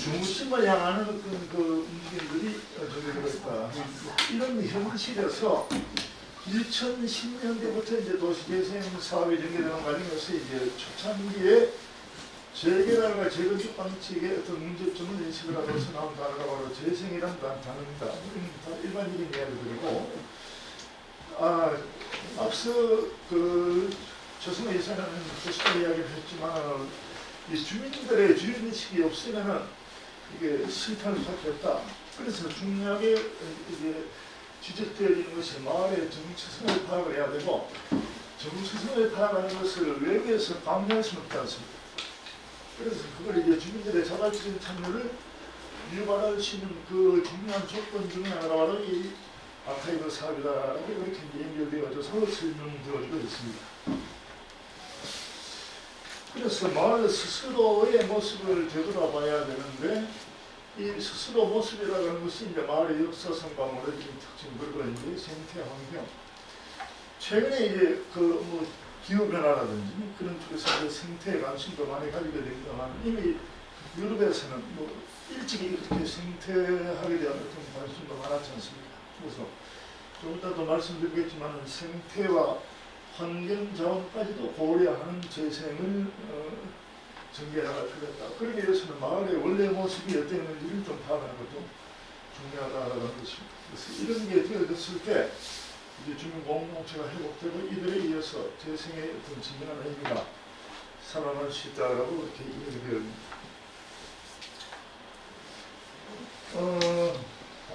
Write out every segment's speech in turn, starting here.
중심을 향하는 그 움직임들이 저기 있다. 이런 현실에서 2010년대부터 이제 도시재생 사업이 전개되는 과정에서 이제 초창기에 재개발과 재건축 방식의 어떤 문제점을 인식을 하고서 나온 단어가 바로 재생이라는 단어입니다. 다 일반적인 이야기들이고, 앞서 그 조성호 이사는 조성호 이야기를 했지만, 이 주민들의 주인의식이 없으면은 이게 실패할 수밖에 없다. 그래서 중요하게 이게 지적되어 있는 것이 마을의 정체성을 파악을 해야 되고, 정체성을 파악하는 것을 외부에서 강요할 수는 없지 않습니까? 그래서 그걸 이제 주민들의 자발적인 참여를 유발할 수 있는 그 중요한 조건 중에 하나가 바로 이 아카이브 사업이다라고 이렇게 이제 연결되어서 설명되어지고 있습니다. 그래서 마을 스스로의 모습을 되돌아봐야 되는데, 이 스스로 모습이라는 것이 이제 마을의 역사성과 문화적인 특징, 그리고 이제 생태 환경. 최근에 이제 그 기후 변화라든지 그런 쪽에서 이제 생태에 관심도 많이 가지게 됩니다만, 이미 유럽에서는 일찍이 이렇게 생태학에 대한 어떤 관심도 많았지 않습니까? 그래서 좀 이따도 말씀드리겠지만 생태와 환경 자원까지도 고려하는 재생을 전개해나갈 필요가 있다. 그러기 위해서는 마을의 원래 모습이 어땠는지를 좀 파악하는 것도 중요하다는 것입니다. 그래서 이런 게 되어졌을 때 이제 주민 공동체가 회복되고 이들에 의해서 재생의 어떤 진정한 의미가 살아날 수 있다라고 이렇게 이야기되어집니다.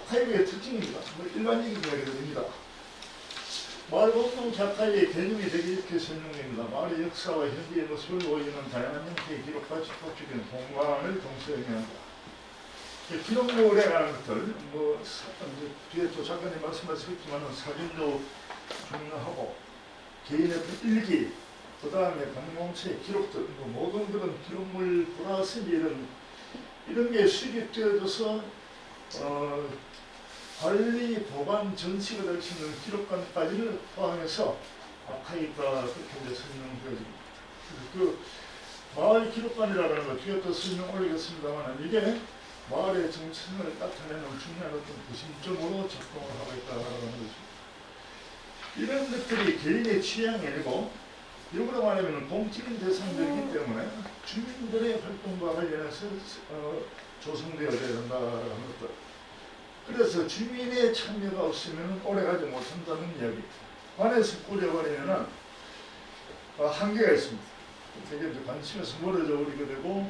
아카이브의 특징입니다. 일반적인 이야기가 됩니다. 마을 공동체 아카이브의 개념이 되게 이렇게 설명됩니다. 마을의 역사와 현재의 모습을 보이는 다양한 형태의 기록과 집합적인 공간을 동시에 의미한다. 기록물에 관한 것들, 이제 뒤에 또 작가님 말씀하셨지만 사진도 중요하고, 개인의 일기, 그 다음에 공동체의 기록들, 모든 그런 기록물 플러스 이런 게 수집되어져서 관리, 보관, 전시가 될 수 있는 기록관까지를 포함해서 아카이브가 그렇게 이제 설명되어집니다. 그 마을 기록관이라는 것 뒤에 또 설명 올리겠습니다만, 이게 마을의 정체성을 나타내는 중요한 어떤 구심점으로 작동을 하고 있다는 것입니다. 이런 것들이 개인의 취향이 아니고, 역으로 말하면 공적인 대상들이기 때문에 주민들의 활동과 관련해서 조성되어야 된다는 것들. 그래서 주민의 참여가 없으면 오래가지 못한다는 이야기. 관에서 꾸려버리면 한계가 있습니다. 되게 이제 관심에서 멀어져 버리게 되고,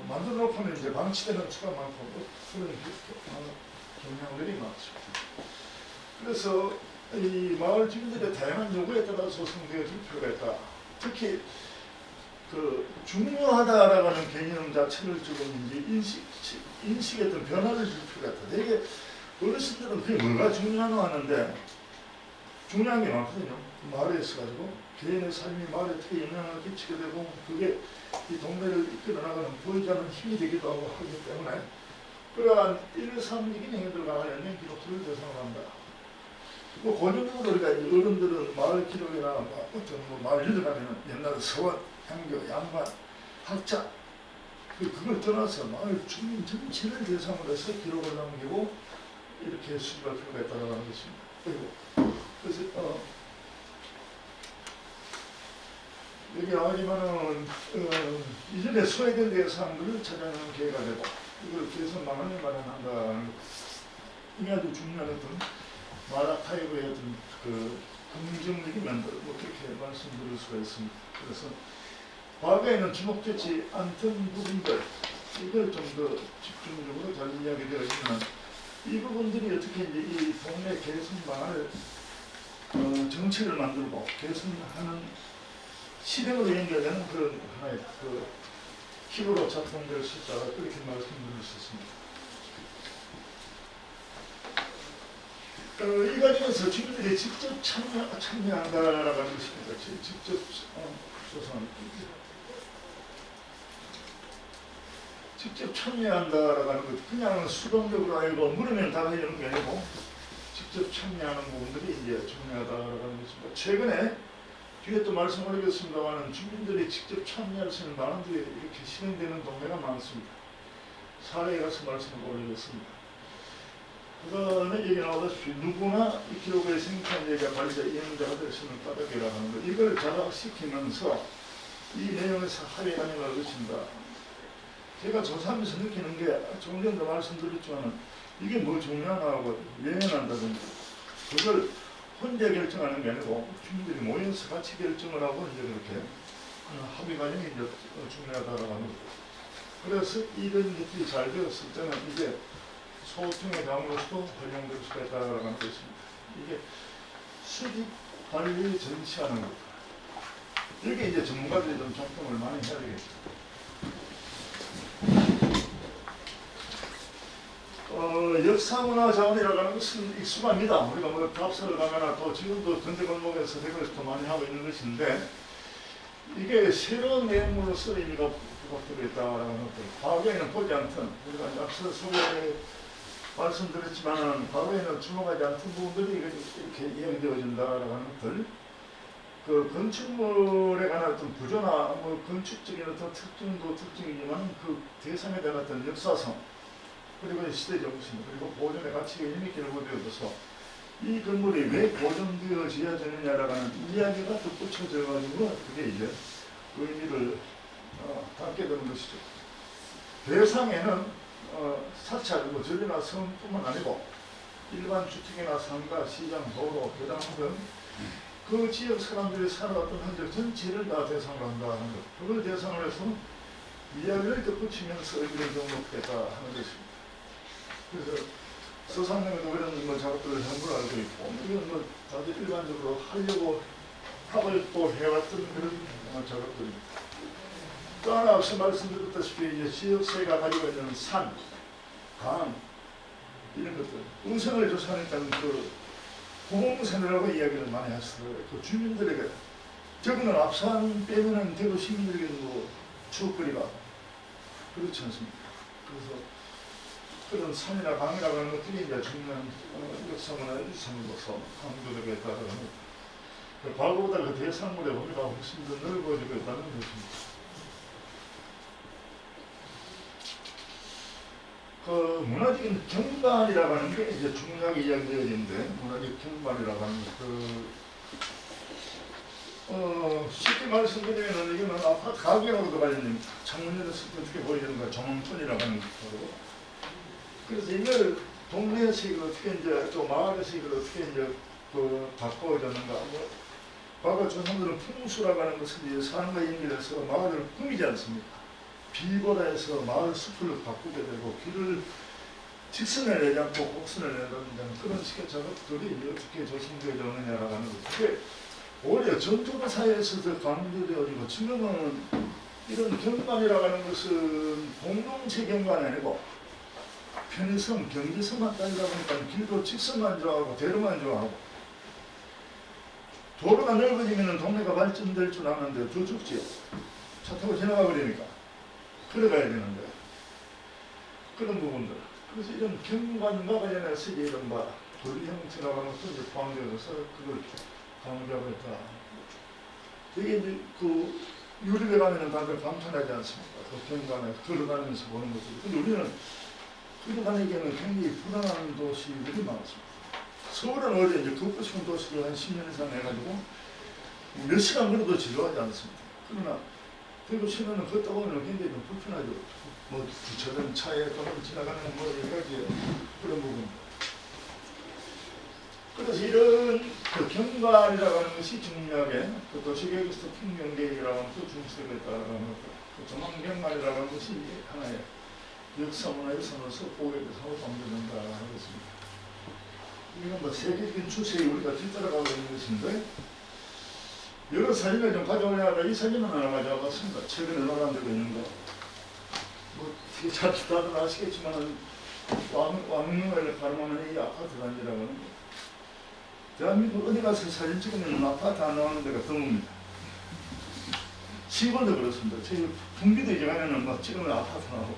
만들어 놓고는 이제 방치되는 수가 많고, 그런 경향들이 많습니다. 그래서 이 마을 주민들의 다양한 요구에 따라 조성되어질 필요가 있다. 특히 그 중요하다라는 개념 자체를 조금 이제 인식의 어떤 변화를 줄 필요가 있다. 되게 어르신들은 그게 뭐가 중요하노 하는데, 중요한 게 많거든요. 마을에 있어가지고 개인의 삶이 마을에 어떻게 영향을 끼치게 되고, 그게 이 동네를 이끌어 나가는 보이지 않는 힘이 되기도 하고 하기 때문에, 그러한 일상적인 행위들과 관련된 기록들을 대상으로 한다. 고정적으로 우리가 어른들은 마을 기록이나 어떤 마을 일을 하면 옛날에 서원, 향교, 양반, 학자, 그걸 떠나서 마을 주민 전체를 대상으로 해서 기록을 남기고 이렇게 수집할 필요가 있다는 것입니다. 그래서 여기 나오지만은 이전에 소외된 대상들을 찾아내는 기회가 되고, 이걸 개선 방안을 마련한다는 이게 아주 중요한 어떤 마을 아카이브의 어떤 그 긍정적인 면들, 그렇게 말씀드릴 수가 있습니다. 그래서 과거에는 주목되지 않던 부분들, 이걸 좀 더 집중적으로 잘 이야기되어 있는 이 부분들이 어떻게 이제 이 동네 개선 방안을 정책을 만들고 개선하는 실행으로 연결되는 그런 하나의 그 힘으로 작동될 수 있다, 그렇게 말씀드릴 수 있습니다. 이 과정에서 주민들이 직접 참여한다라는 것입니다. 직접 직접 참여한다라는 것, 그냥 수동적으로 알고 물으면 다 하려는 게 아니고 직접 참여하는 부분들이 이제 중요하다라는 것입니다. 최근에 뒤에 또 말씀드리겠습니다만, 주민들이 직접 참여할 수 있는 많은 들이 이렇게 실행되는 동네가 많습니다. 사례에 가서 말씀을 올리겠습니다. 그다음에 얘기 나오다시피 누구나 이 기록의 생산자가 관리자 이행자가 될 수 있는 까닭이라고 하는 것, 이걸 자각시키면서 이 내용에서 합의가 아닌 걸 것인다. 제가 조사하면서 느끼는 게 조금 전도 말씀드렸지만 이게 뭐 중요하냐고 예언한다든지 그걸 혼자 결정하는 게 아니고 주민들이 모여서 같이 결정을 하고 이제 그렇게 합의 과정이 이제 중요하다라고 하는 거죠. 그래서 이런 것들이 잘 되었을 때는 이게 소통의 강으로서도 활용될 수가 있다라고 하는 것입니다. 이게 수립 관리 전시하는 것. 이게 이제 전문가들이 좀 작동을 많이 해야 되겠죠. 역사문화 자원이라고 하는 것은 익숙합니다. 우리가 뭐 답사를 가거나 또 지금도 근대골목에서 대구에서도 많이 하고 있는 것인데 이게 새로운 내용으로서 의미가 부각되어 있다는 것들. 과거에는 보지 않던, 우리가 앞서 소개에 말씀드렸지만 과거에는 주목하지 않던 부분들이 이렇게 이야기되어진다라고 하는 것들. 그 건축물에 관한 어떤 구조나 뭐 건축적인 어떤 특징도 특징이지만 그 대상에 대한 어떤 역사성 그리고 시대적 정신 그리고 보존의 가치가 이미 결부되어져서 이 건물이 왜 보존되어져야 되느냐라고 하는 이야기가 덧붙여져 가지고 그게 이제 의미를 담게 되는 것이죠. 대상에는 사찰, 뭐 절이나 성뿐만 아니고 일반 주택이나 상가, 시장, 도로, 교당 등 그 지역 사람들이 살아왔던 흔적 전체를 다 대상으로 한다는 것. 그걸 대상으로 해서 이야기를 덧붙이면서 의미를 좀 높겠다 하는 것입니다. 그래서 서상명에도 그런 뭐 작업들을 한 걸 알고 있고, 이건 뭐 다들 일반적으로 하려고 하고 있고 해왔던 그런 작업들입니다. 또 하나 앞서 말씀드렸다시피 이제 지역사회가 가지고 있는 산, 강 이런 것들, 음성을 조사하니까 그 구봉산이라고 이야기를 많이 했어요. 그 주민들에게 저거는 앞산 빼면은 대구 시민들에게 뭐 추억거리가 그렇지 않습니까? 그래서 그런 산이나 강이라고 하는 것들이 이제 중요한 역사문화 유산으로서 강조되고 있다고 합니다. 과거보다 그 대상물의 범위가 훨씬 더 넓어지고 있다는 것입니다. 그 문화적인 경관이라고 하는 게 이제 중요하게 이야기되어지는데, 문화적 경관이라고 하는 쉽게 말씀드리면 이거는 아파트 가격하고도 관련된 창문 열었을 때 어떻게 보이는 거 정원권이라고 하는 거고, 그래서 이걸 동네에서 이걸 어떻게 이제 또 마을에서 이걸 어떻게 이제 바꿔주는가. 뭐 과거 조상들은 풍수라고 하는 것을 이제 사람과 연결해서 마을을 꾸미지 않습니까? 비보라에서 마을 숲을 바꾸게 되고 길을 직선을 내지 않고 곡선을 내는 그런 식의 작업들이 어떻게 조성되어졌느냐라고 하는 것. 그게 오히려 전통 사회에서도 강조되어지고 지금은 이런 경관이라고 하는 것은 공동체 경관이 아니고 편의성, 경제성만 따지다 보니까 길도 직선만 좋아하고 대로만 좋아하고 도로가 넓어지면 동네가 발전될 줄 아는데 더 죽지요. 차 타고 지나가 버리니까. 걸어가야 되는데 그런 부분들. 그래서 이런 경관과 관련해서 이런 돌 형태라고 하는 것도 이제 포함되어서 그걸 강조하고 있다. 이게 이제 그 유럽에 가면은 다들 감탄하지 않습니까? 그 경관에 걸어다니면서 보는 것들. 근데 우리는 걸어다니기에는 굉장히 불안한 도시들이 많습니다. 서울은 어제 이제 걷고 싶은 도시를 한 10년 이상 해가지고 몇 시간 걸어도 지루하지 않습니다. 그러나 대구 시내는 걷다 보면 굉장히 좀 불편하죠. 뭐 주차된 차에 또는 지나가는 뭐 여러 가지 그런 부분. 그래서 이런 그 경관이라고 하는 것이 중요하게 그 도시계획에서 풍경계획이라고 하는 그 중시되고 있다는 것. 그 전망경관이라고 하는 것이 하나의 역사문화 유산으로서 보호에서 강조된다는 것입니다. 이건 뭐 세계적인 추세에 우리가 뒤따라가고 있는 것인데, 여러 사진을 좀 가져오려다가 이 사진은 하나 가져와봤습니다. 최근에 논란되고 있는 거. 뭐 되게 잘 다들 아시겠지만 왕릉을 가름하는 이 아파트 단지라고 하는 거. 대한민국 어디 가서 사진 찍으면 아파트 안 나오는 데가 드뭅니다. 시골도 그렇습니다. 저희 경기도 이제 가면은 막 찍으면 아파트 나오고.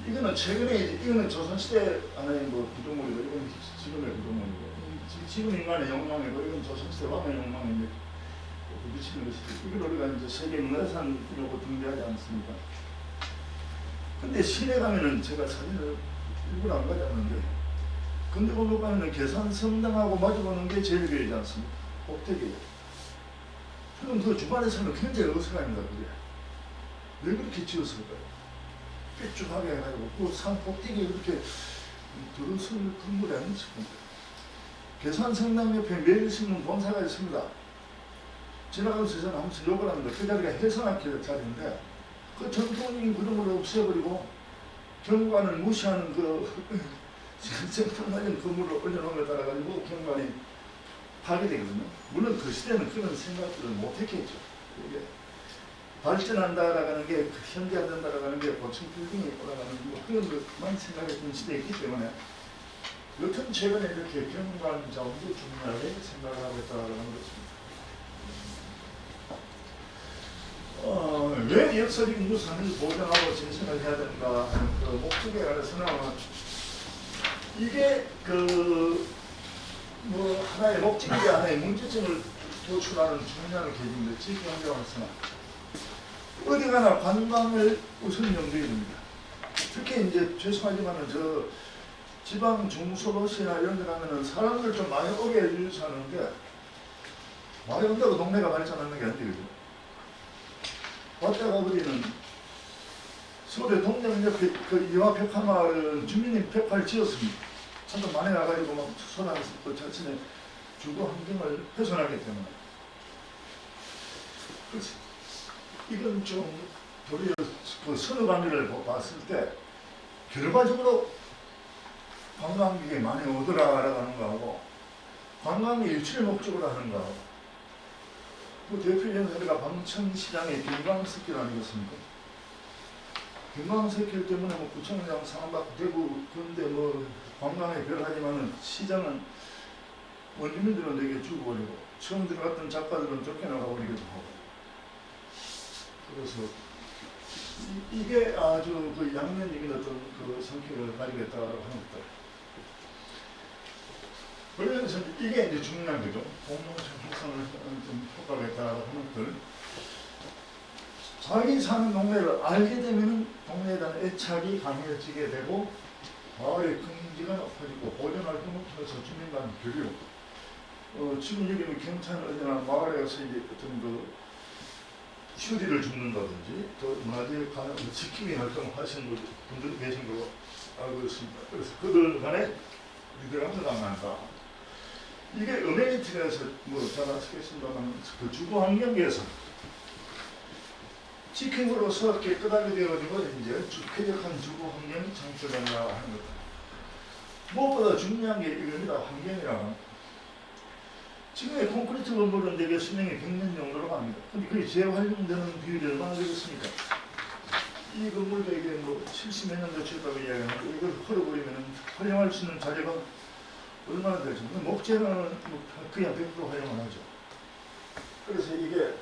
이거는 최근에 이거는 조선시대 하나의 뭐 구조물이고, 이건 지금의 구조물이고, 지금 인간의 욕망이고, 이건 조선시대 왕의 욕망인데 미치는 것이죠. 이걸 우리가 이제 세계 문화유산으로 등재하지 않습니까? 근데 시내 가면은 제가 사진을 일부러 안 가져왔는데, 근데 거기 가면은 계산성당하고 마주보는 게 제일 길이지 않습니까? 꼭대기에. 그럼 그 주변에서는 굉장히 어색합니다, 그게. 왜 그렇게 지었을까요? 삐쭉하게 해가지고, 그 산 꼭대기에 그렇게 들어설 건물이 아니었을 건데. 계산성당 옆에 매일 심는 본사가 있습니다. 지나가면서 저는 하면서 욕을 합니다. 그 자리가 해산학교 자리인데, 그 전통적인 그림을 없애버리고 경관을 무시하는 그 전통적인 건물을 올려놓은 걸 따라가지고 경관이 파괴되거든요. 물론 그 시대는 그런 생각들을 못했겠죠. 이게 발전한다라는 게 현대화된다라는 게 고층 빌딩이 올라가는 뭐 그런 것만 생각했던 시대였기 때문에 여튼 최근에 이렇게 경관 자원도 중요하게 생각을 하고 있다는 것입니다. 왜 역사적인 유산을 보존하고 재생을 해야 되는가 하는 그 목적에 관해서는 이게 뭐 하나의 목적이 하나의 문제점을 도출하는 중요한 계기인데 지금 환경에서는 어디 가나 관광을 우선 염두에 둡니다. 특히 이제 죄송하지만은 저 지방 중소도시나 이런 데 가면은 사람들 좀 많이 오게 해주셔서 하는데 많이 온다고 동네가 발전하는 게 아니거든요. 왔다가 우리는 서울의 동대문 옆에 그 이화벽화마을 주민이 벽화를 지었습니다. 사람 많이 와가지고 막 소나면서 또 자신의 주거 환경을 훼손하기 때문에. 그렇지. 이건 좀 도리어 그 선호 관계를 봤을 때 결과적으로 관광객이 많이 오더라라는 거하고 관광의 유치를 목적으로 하는 거하고 그 대표적인 사례가 방천시장의 경광석길 아니겠습니까? 경광석길 때문에 뭐 구청장 상황받고 되고 그런데 뭐 관광에 별하지만은 시장은 원주민들은 되게 죽어버리고 처음 들어갔던 작가들은 쫓겨나가 버리기도 하고 그래서 이게 아주 그 양면적인 어떤 그 성격을 가지고 있다고 하는 것들. 그래서 이게 이제 중요한 거죠. 공동체 형성을 좀 효과가 있다고 하는 것들. 자기 사는 동네를 알게 되면 동네에 대한 애착이 강해지게 되고 마을의 긍지가 높아지고 보존활동을 통해서 주민 간 교류. 지금 여기는 경찰 어디나 마을에 가서 이제 어떤 그 휴리를 줍는다든지 또 문화재 지키기 활동을 하시는 분들도 계신 걸로 알고 있습니다. 그래서 그들 간에 리더랑도 강한다. 이게 어메니티에서 뭐 잘 아시겠습니다만 그 주거 환경에서 지킴으로써 깨끗하게 되어가지고 이제 쾌적한 주거 환경이 창출된다 하는 것. 무엇보다 중요한 게 이겁니다. 환경이라고. 지금의 콘크리트 건물은 대개 수명이 100년 정도로 갑니다. 근데 그게 재활용되는 비율이 얼마나 되겠습니까? 이 건물도 이게 뭐 70몇 년도 지었다고 이야기하는데 이걸 헐어버리면 활용할 수 있는 자재가 얼마나 되죠? 목재는 뭐 그냥 100% 활용을 하죠. 그래서 이게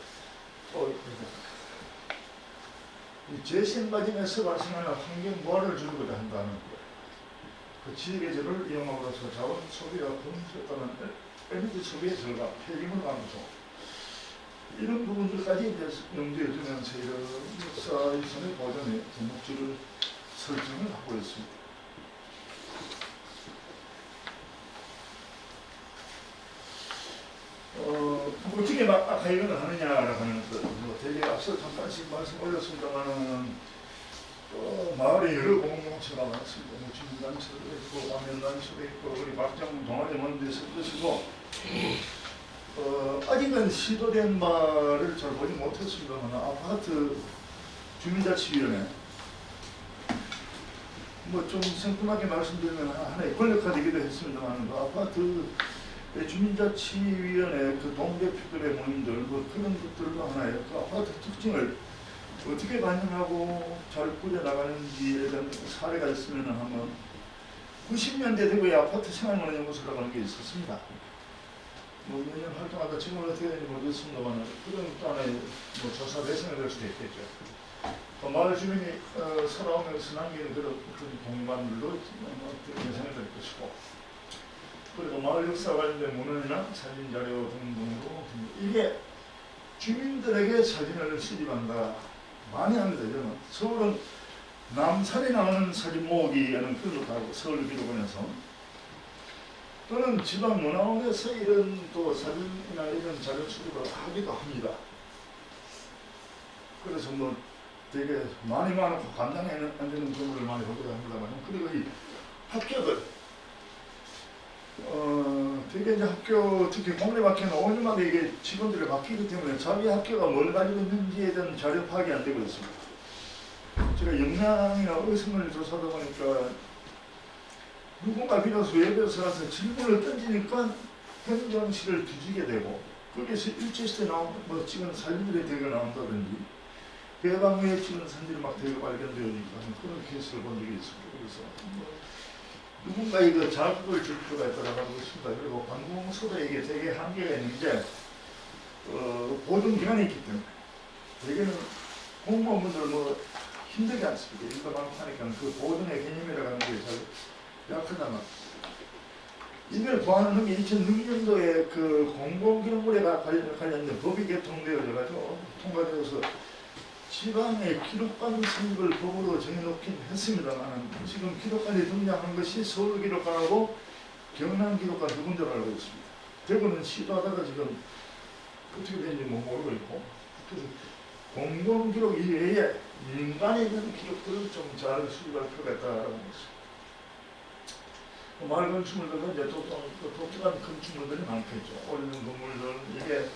이 재생 과정에서 발생하는 환경 부하를 줄이고자 한다는 거예요. 그 지역계절을 이용함으로써 자원 소비가 감소했다는 에너지 소비의 절감, 폐기물 감소 이런 부분들까지 이제 염두에 두면서 이런 역사유산의 보존의 목적을 설정을 하고 있습니다. 어떻게 아까 이걸 하느냐라고 하는 것, 뭐 되게 앞서 잠깐씩 말씀 올렸습니다만은 마을에 여러 공동체가 많습니다. 뭐 주민단체도 있고, 방면단체도 있고, 우리 박정 동아리원도 있을 것이고, 아직은 시도된 바를 잘 보지 못했습니다만 아파트 주민자치위원회 뭐 좀 생뚱하게 말씀드리면 하나의 권력화되기도 했습니다만 그 아파트 주민자치위원회 그 동대표들의 모임들 뭐 그런 것들도 하나의 그 아파트 특징을 어떻게 반영하고 잘 꾸려나가는지에 대한 사례가 있으면 한번 90년대 대구에 아파트 생활문화연구소라고 하는 게 있었습니다. 뭐 몇 년 활동하다 지금은 어떻게 되는지 모르겠습니다만 그런 또 하나의 뭐 조사 대상이 될 수도 있겠죠. 또 마을 주민이 살아오면서 남기는 그런 공간들도 대상이 될 것이고 그리고 마을 역사 관련된 문헌이나 사진 자료 등등으로 이게 주민들에게 사진을 수집한다. 많이 합니다. 이러면 서울은 남산에 나오는 사진 모으기 하는 그런 것도 하고 서울기록원에서 또는 지방문화원에서 이런 또 사진이나 이런 자료 수집을 하기도 합니다. 그래서 뭐 되게 많이 많고 감당이 안 되는 경우를 많이 보기도 합니다만, 그리고 이 학교들 되게 이제 학교, 특히 공립학교는 5년마다 이게 직원들이 바뀌기 때문에 자기 학교가 뭘 가지고 있는지에 대한 자료 파악이 안 되고 있습니다. 제가 역량이나 의성을 조사하다 보니까 누군가 비로소 외부에서 가서 질문을 던지니까 행정실을 뒤지게 되고, 거기에서 일제시대 뭐 찍은 사진들이 되게 나온다든지 해방 후에 찍은 사진들이 막 되게 발견되어지니까 그런 케이스를 본 적이 있습니다. 그래서 누군가 이거 자극을 줄 필요가 있다고 있습니다. 그리고 관공서도 이게 되게 한계가 있는 게 보존기간이 있기 때문에 대개는 공무원분들 뭐 힘들지 않습니까? 일도 많고 하니까 그 보존의 개념이라고 하는 게 잘 약하단 말이에요. 이걸 보완하는 게 2006년도에 그 공공기록물에 관련된 법이 개통되어져가지고 통과되어서 지방의 기록관 성립을 법으로 정해놓긴 했습니다만, 지금 기록관이 등장한 것이 서울기록관하고 경남기록관 두 군데로 알고 있습니다. 대구는 시도하다가 지금 어떻게 되는지 모르고 있고, 그래서 공공기록 이외에 민간에 있는 기록들을 좀 잘 수집할 필요가 있다고 했습니다. 마을 건축물들은 이제 독특한 건축물들이 많겠죠. 오래된 건물들, 이게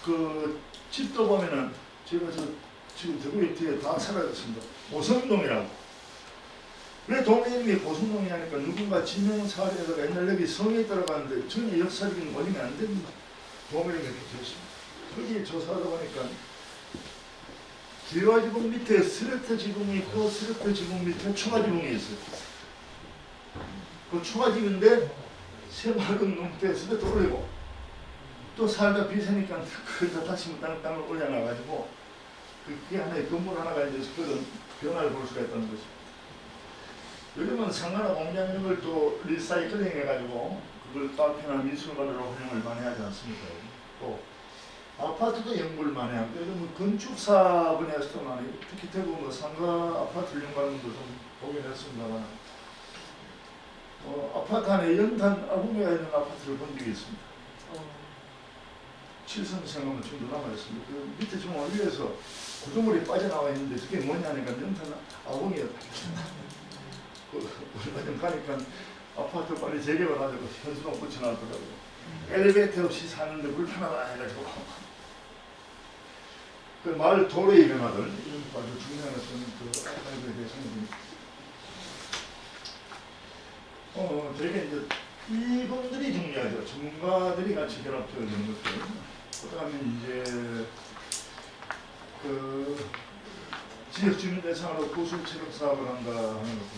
그 집도 보면은 제가 지금 대구에 뒤에 다 사라졌습니다. 보성동이라고. 왜 동네 이름이 보성동이 하니까 누군가 지명사례에다가 옛날 여기 성에 들어가는데 전혀 역사적인 원인이 안 됩니다. 도면이 이렇게 되었습니다. 거기 조사하다 보니까 기와지붕 밑에 스레트 지붕이 있고 스레트 지붕 밑에 초가지붕이 있어요. 그 초가지붕인데 새마을금 농대에 스레트 올리고 또 살다 비세니까 그걸 다시 땅을 올려놔가지고 그게 하나의 건물 하나가 이제 그런 변화를 볼 수가 있다는 것입니다. 요즘은 상가나 공장 이런 걸 또 리사이클링 해가지고 그걸 카페나 미술관으로 활용을 많이 하지 않습니까? 또 아파트도 연구를 많이 하고, 요즘 건축사 분야에서도 많이, 특히 대구 뭐 상가 아파트 연구하는 분도 좀 보긴 했습니다만, 아파트 안에 연탄 아궁이가 있는 아파트를 본 적이 있습니다. 7성생하면 지금도 남아있습니다. 그 밑에 좀 위에서 구조물이 빠져나와 있는데 그게 뭐냐 하니까 연탄 아궁이였다. 얼마 전 가니까 아파트 빨리 재개발하자고 현수막 붙여놨더라고요. 엘리베이터 없이 사는데 불편하다 해가지고. 그 마을 도로의 변화들, 이런 거 아주 중요한 그 아파트에 대해서는 되게 이제 이분들이 중요하죠. 전문가들이 같이 결합되어 있는 것들. 그다음에 이제 그 지역 주민 대상으로 구술 체력 사업을 한다 하는 것들.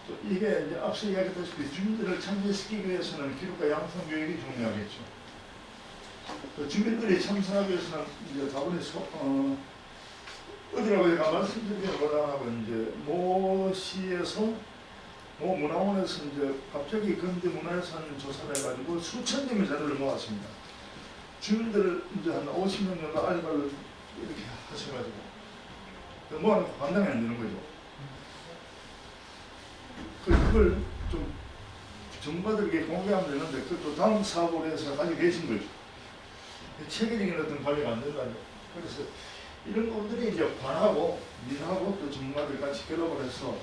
또 이게 이제 앞서 이야기했다시피 주민들을 참여시키기 위해서는 기록과 양성 교육이 중요하겠죠. 또 주민들이 참석하기 위해서는 이제 다분히 어디라고 제가 말씀드리기는 못하고 이제 모 시에서 모 문화원에서 이제 갑자기 근대 문화유산 조사를 해가지고 수천 점의 자료를 모았습니다. 주민들을 이제 한 50명 정도 알바를 이렇게 하셔가지고 모아놓고 감당이 안 되는 거죠. 그걸 좀 전문가들에게 공개하면 되는데 그것도 다음 사업을 해서 가지고 계신 거죠. 체계적인 어떤 관리가 안 된다는 거죠. 그래서 이런 분들이 이제 관하고 민하고 또 전문가들 같이 결합을 해서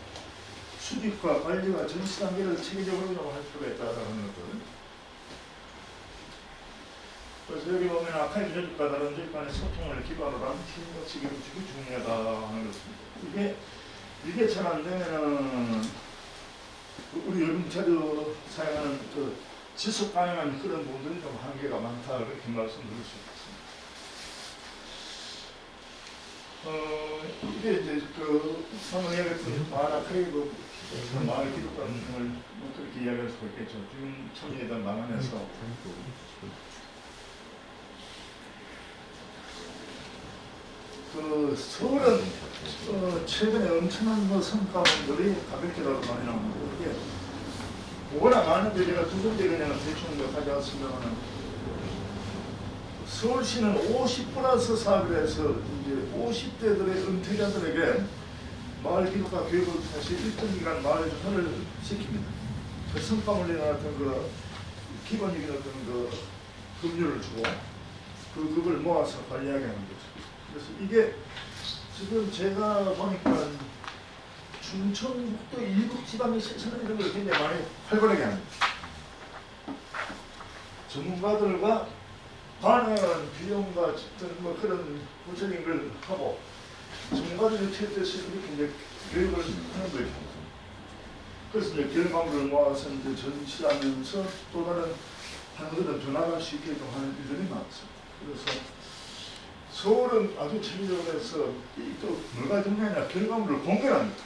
수집과 관리와 전시 단계를 체계적으로 할 필요가 있다는 것들. 그래서 여기 보면 아카이브 조직과 다른 조직 간의 소통을 기반으로 한 팀워크 기록집이 중요하다 하는 것입니다. 이게 잘 안 되면은 우리 요즘 자료 사용하는 그 지속 가능한 그런 부분들이 좀 한계가 많다 그렇게 말씀드릴 수 있습니다. 이게 이제 그 방금 이야기했던 아카이브 마을 기록관 등을 뭐 그렇게 이야기할 수가 있겠죠. 주민 참여에 대한 방안에서 그 서울은 최근에 엄청난 성과물들이 가볍게라도 많이 나옵니다. 이게 뭐나 많은데 제가 두 군데 그냥 대충 가져왔습니다만 서울시는 50 플러스 사업을 해서 이제 50대들의 은퇴자들에게 마을 기록과 교육을 통해서 일정 기간 마을 조사를 시킵니다. 그 선빵을 내놨던 그 기본적인 어떤 그 급료를 주고 그걸 모아서 관리하게 하는 거죠. 그래서 이게 지금 제가 보니까 충청북도 일국 지방의 실천은 이런 걸 굉장히 많이 활발하게 합니다. 전문가들과 반응하는 비용과 어떤 뭐 그런 구체적인 걸 하고 전문가들이 채택해서 이렇게 이제 교육을 하는 거예요. 그래서 이제 결과물을 모아서 이제 전시하면서 또 다른 한국에도 전화할 수 있게끔 하는 일들이 많습니다. 그래서 서울은 아주 체계적으로 해서 또 뭐가 중요하냐 결과물을 공개합니다.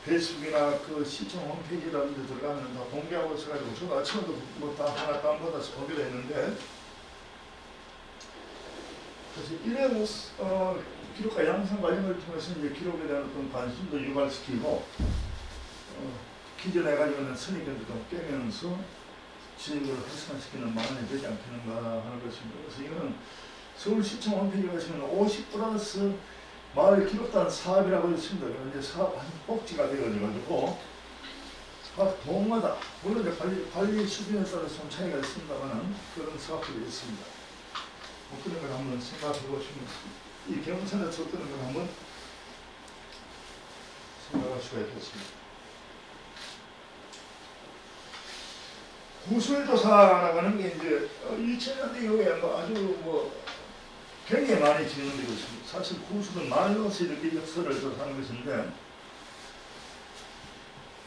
페이스북이나 그 시청 홈페이지라는 데 들어가면 다 공개하고 있어가지고 저도 아침에도 뭐 다 하나 다운받아서 보기로 했는데 그래서 이런 기록과 양성 과정을 통해서 이제 기록에 대한 어떤 관심도 유발시키고 기존해가지고는 선입견도 좀 깨면서 지역을 활성화시키는 마음이 되지 않겠는가 하는 것입니다. 그래서 이거는 서울시청 홈페이지에 가시면 50 플러스 마을 기록단 사업이라고 있습니다. 이제 사업 한 꼭지가 되어가지고 각 동마다 물론 이제 관리 수준에 따라서 좀 차이가 있습니다만은 그런 사업들이 있습니다. 뭐 그런 걸 한번 생각해 보시면 이 경선에 쳤다는 걸 한번 생각할 수가 있겠습니다. 구술조사라고 하는 게 이제 2000년대 이후에 뭐 아주 뭐 굉장히 많이 진행되고 있습니다. 사실 구술은 말로서 이렇게 역사를 조사하는 것인데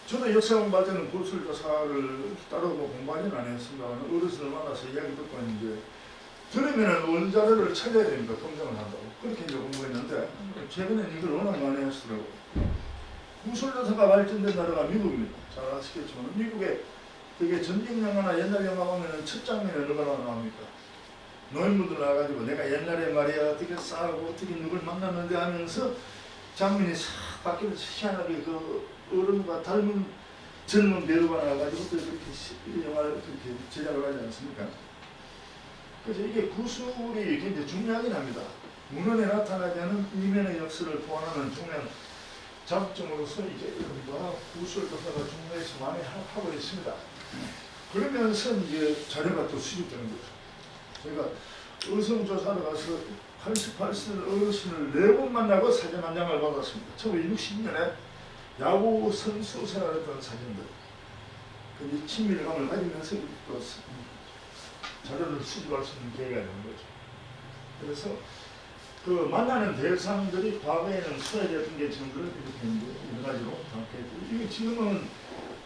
저도 역사공부 때는 구술조사를 따로 뭐 공부하지는 않았습니다만 어르신을 만나서 이야기 듣고 이제 그러면은 원자료를 찾아야 됩니다. 검증을 한다고 그렇게 이제 공부했는데 최근에 이걸 워낙 많이 하시더라고요. 구술조사가 발전된 나라가 미국입니다. 잘 아시겠지만 미국에 그게 전쟁 영화나 옛날 영화 보면은 첫 장면에 얼마나 나옵니까? 노인분들 나와가지고 내가 옛날에 말이야 어떻게 싸우고 어떻게 누굴 만났는데 하면서 장면이 싹 바뀌면서 희한하게 그 어른과 닮은 젊은 배우가 나와가지고 또 그렇게 영화를 그렇게 제작을 하지 않습니까? 그래서 이게 구술이 굉장히 중요하긴 합니다. 문헌에 나타나지 않은 이면의 역사를 보완하는 중요한 장점으로서 이제 구술 조사가 중요해서 많이 하고 있습니다. 그러면서 이제 자료가 또 수집되는 거죠. 제가 의성조사를 가서 88세 어르신을 4번 만나고 사진 한 장을 받았습니다. 1960년에 야구 선수 생활했던 사진들. 그 친밀감을 가지면서 또 자료를 수집할 수 있는 기회가 되는 거죠. 그래서 그 만나는 대상들이 과거에는 소외됐던 계층들을 이렇게 이제 여러 가지로 담겠고 이게 지금은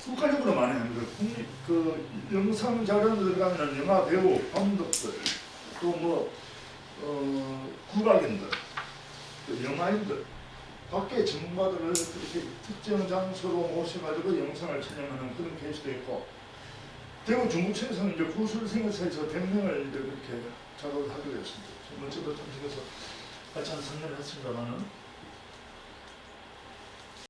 국가적으로 많이 합니다. 국립 그 영상 자료로 들어가면 영화 배우, 감독들, 또 뭐 국악인들, 또 영화인들, 밖에 전문가들을 이렇게 특정 장소로 모셔가지고 영상을 촬영하는 그런 케이스도 있고, 대구 중구청에서는 이제 구술생활사에서 100명을 이제 그렇게 작업을 하기로 했습니다. 저도 좀 중에서 같이 한 3년을 했습니다만은.